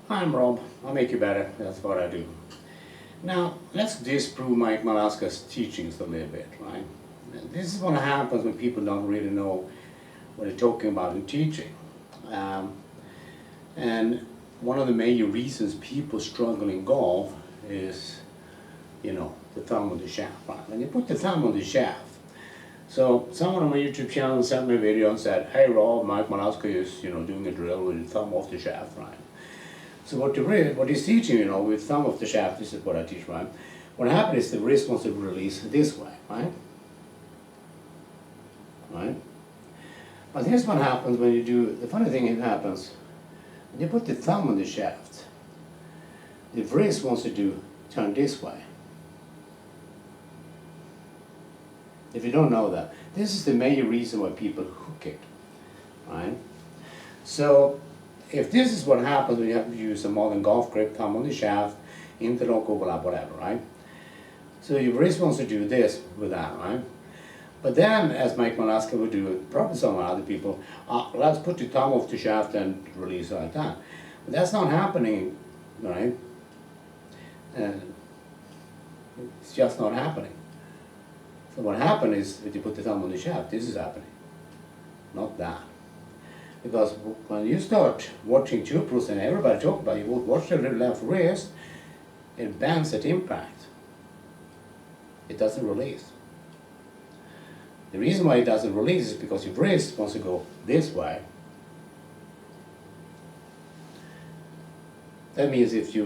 I'm Rob, I'll make you better, that's what I do. Now, let's disprove Mike Malaska's teachings a little bit, right? And this is what happens when people don't really know what they're talking about in teaching. And one of the major reasons people struggle in golf is, the thumb on the shaft, right? When you put the thumb on the shaft, so someone on my YouTube channel sent me a video and said, hey Rob, Mike Malaska is, doing a drill with the thumb off the shaft, right? So what he's teaching, with thumb off the shaft, this is what I teach, right? What happens is the wrist wants to release this way, right? Right? But here's what happens when you do, the funny thing that happens, when you put the thumb on the shaft, the wrist wants to turn this way. If you don't know that, this is the major reason why people hook it, right? So, if this is what happens when you have to use a modern golf grip, thumb on the shaft, interlock, overlap, whatever, right? So your wrist wants to do this with that, right? But then, as Mike Malaska would do, probably some other people, let's put the thumb off the shaft and release like that. But that's not happening, right? It's just not happening. So what happened is, if you put the thumb on the shaft, this is happening, not that. Because when you start watching tube pros and everybody talk about it, you watch the left wrist, it bends at impact. It doesn't release. The reason why it doesn't release is because your wrist wants to go this way. That means if you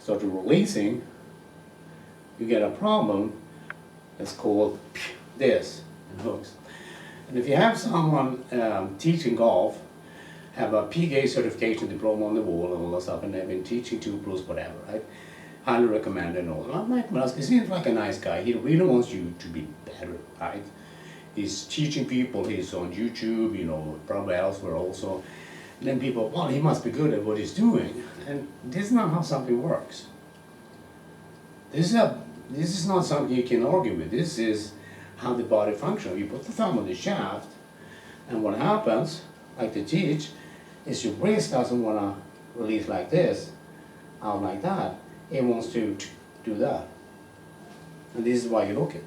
start releasing, you get a problem that's called this, and hooks. And if you have someone teaching golf, have a PGA certification diploma on the wall and all that stuff, and they've been teaching tube pros, whatever, right? Highly recommend and all. Mike Malaska seems like a nice guy. He really wants you to be better, right? He's teaching people, he's on YouTube, probably elsewhere also. And then people, well, he must be good at what he's doing. And this is not how something works. This is not something you can argue with. This is how the body functions. You put the thumb on the shaft, and what happens, like they teach, is your wrist doesn't want to release like this, out like that. It wants to do that. And this is why you hook it.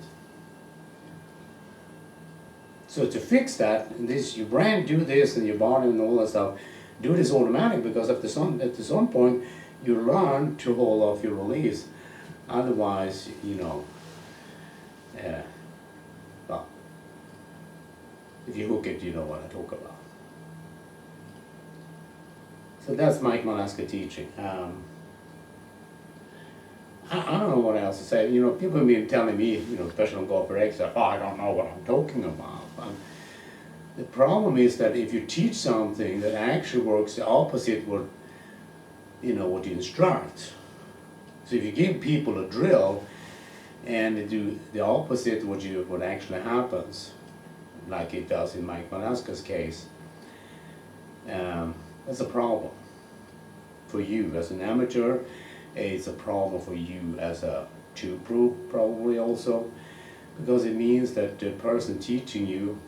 So to fix that, your brain do this, and your body and all that stuff do this automatic, because at some point you learn to hold off your release. Otherwise, well, if you hook it, you know what I talk about. So that's Mike Malaska teaching. I don't know what else to say. People have been telling me, especially on Golf X, that, I don't know what I'm talking about. The problem is that if you teach something that actually works the opposite what you instruct. So if you give people a drill and they do the opposite what actually happens, like it does in Mike Malaska's case, that's a problem for you as an amateur. It's a problem for you as a tube pro, probably also, because it means that the person teaching you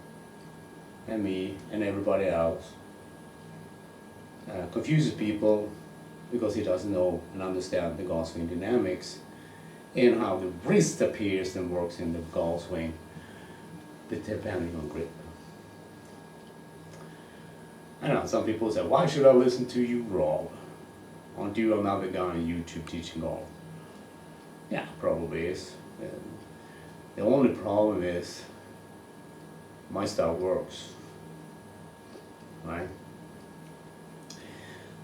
and me and everybody else confuses people, because he doesn't know and understand the golf swing dynamics and how the wrist appears and works in the golf swing, depending on grip. I know some people say, why should I listen to you, Rob? Aren't you another guy on YouTube teaching golf? Yeah, probably is. The only problem is my style works, right?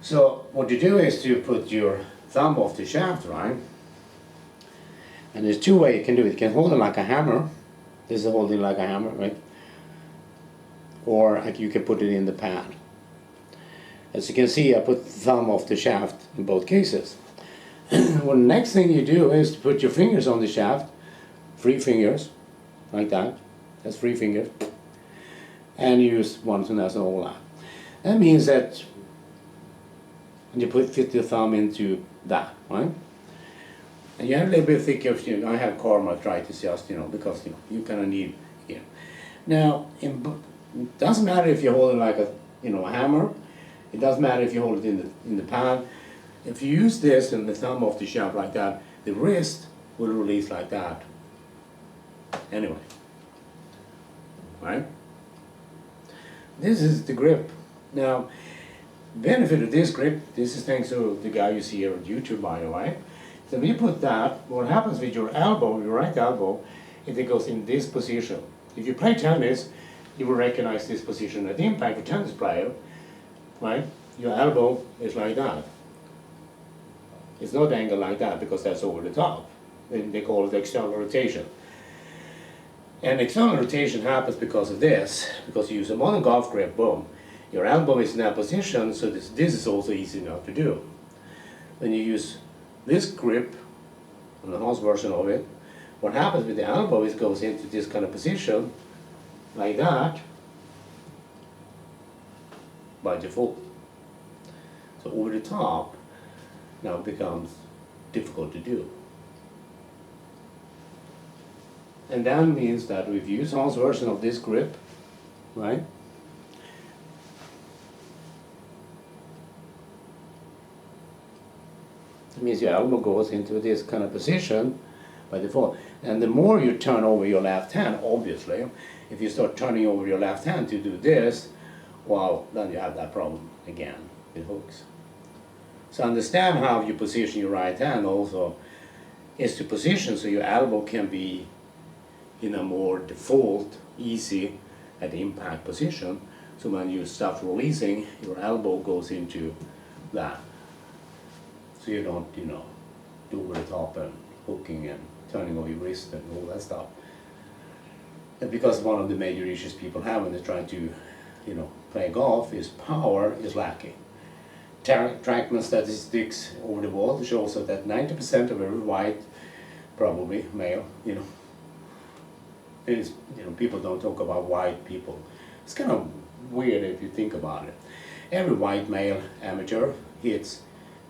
So what you do is to put your thumb off the shaft, right? And there's two ways you can do it. You can hold it like a hammer. This is holding like a hammer, right? Or you can put it in the pad. As you can see, I put the thumb off the shaft in both cases. Well, the next thing you do is to put your fingers on the shaft, 3 fingers, like that. That's 3 fingers. And use one as an overlap. That means that and you fit your thumb into that, right? And you have a little bit thicker, I have corn arthritis just, because, you kind of need, Now, it doesn't matter if you hold it like a hammer. It doesn't matter if you hold it in the palm. If you use this and the thumb off the shaft like that, the wrist will release like that. Anyway, right? This is the grip. Now, benefit of this grip, this is thanks to the guy you see here on YouTube, by the way. So when you put that, what happens with your elbow, your right elbow, if it goes in this position. If you play tennis, you will recognize this position at impact for tennis player, right? Your elbow is like that. It's not angled like that because that's over the top. They call it external rotation. And external rotation happens because of this, because you use a modern golf grip, boom. Your elbow is in that position, so this is also easy enough to do. When you use this grip, on the Hans version of it, what happens with the elbow is it goes into this kind of position, like that, by default. So over the top, now it becomes difficult to do. And that means that we've used Hans' version of this grip, right? It means your elbow goes into this kind of position by default. And the more you turn over your left hand, obviously, if you start turning over your left hand to do this, well, then you have that problem again with hooks. So understand how you position your right hand also is to position so your elbow can be in a more default, easy at the impact position. So when you start releasing, your elbow goes into that. So you don't, do over the top and hooking and turning over your wrist and all that stuff. And because one of the major issues people have when they're trying to, play golf is power is lacking. Trackman statistics over the world shows that 90% of every white, probably male, people don't talk about white people. It's kind of weird if you think about it. Every white male amateur hits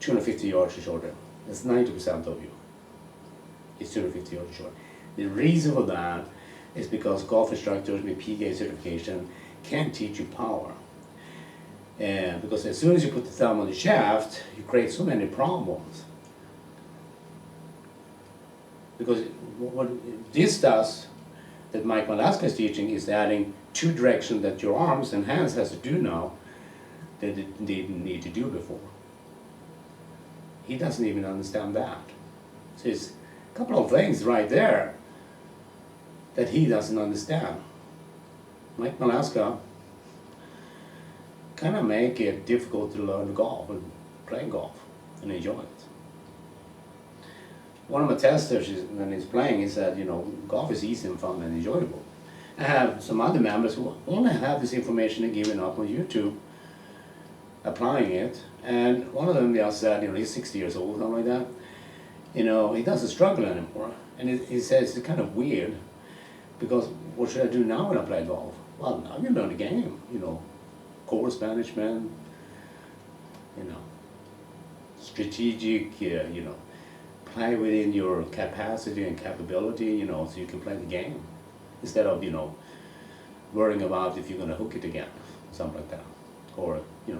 250 yards or shorter. That's 90% of you. It's 250 yards short. The reason for that is because golf instructors with PGA certification can't teach you power. And because as soon as you put the thumb on the shaft, you create so many problems. Because what this does, that Mike Malaska is teaching, is adding two directions that your arms and hands has to do now that it didn't need to do before. He doesn't even understand that. So it's a couple of things right there that he doesn't understand. Mike Malaska kind of make it difficult to learn golf and play golf and enjoy it. One of my testers, when he's playing, he said, golf is easy and fun and enjoyable. I have some other members who only have this information and giving up on YouTube, applying it. And one of them just said, he's 60 years old, something like that. He doesn't struggle anymore. And he says it's kind of weird, because what should I do now when I play golf? Well, now you learn the game, course management, strategic, play within your capacity and capability, so you can play the game. Instead of, worrying about if you're going to hook it again, something like that. Or, you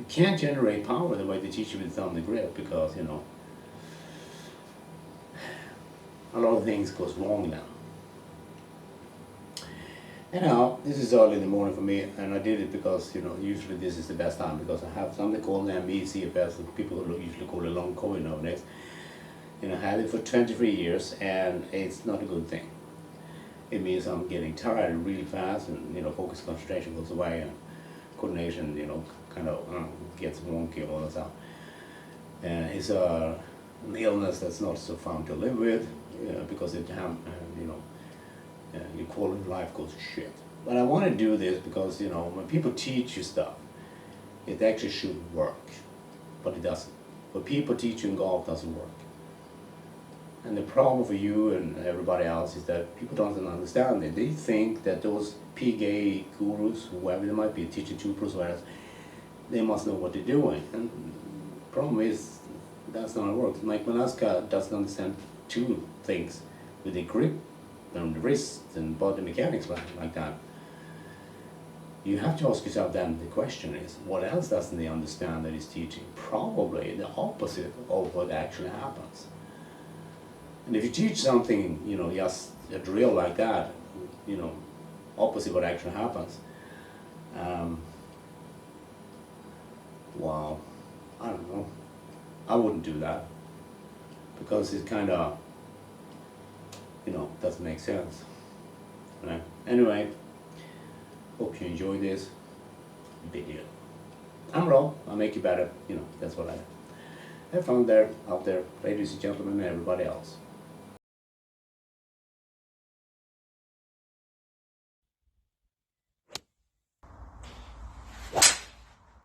can't generate power the way they teach you with thumb the grip, because, a lot of things goes wrong now. This is early in the morning for me, and I did it because, usually this is the best time, because I have something called ME, CFS, people usually call it long COVID nowadays. I had it for 23 years, and it's not a good thing. It means I'm getting tired really fast, and, focus, concentration goes away, and coordination, kind of gets wonky and all that stuff. It's an illness that's not so fun to live with, because it, your quality of life goes to shit. But I want to do this because, when people teach you stuff, it actually should work, but it doesn't. What people teach you in golf doesn't work. And the problem for you and everybody else is that people don't understand it. They think that those PGA gurus, whoever they might be, teaching 2 pros, they must know what they're doing. And the problem is, that's not how it works. Mike Malaska doesn't understand 2 things with the grip and the wrist and body mechanics like that. you have to ask yourself then, the question is, what else doesn't he understand that he's teaching? Probably the opposite of what actually happens. And if you teach something, you know, just a drill like that, you know, opposite what actually happens, well, I don't know. I wouldn't do that, because it kind of, you know, doesn't make sense. Right? Anyway, hope you enjoy this video. I'm Rob, I'll make you better, you know, that's what I have found there, out there, ladies and gentlemen, and everybody else.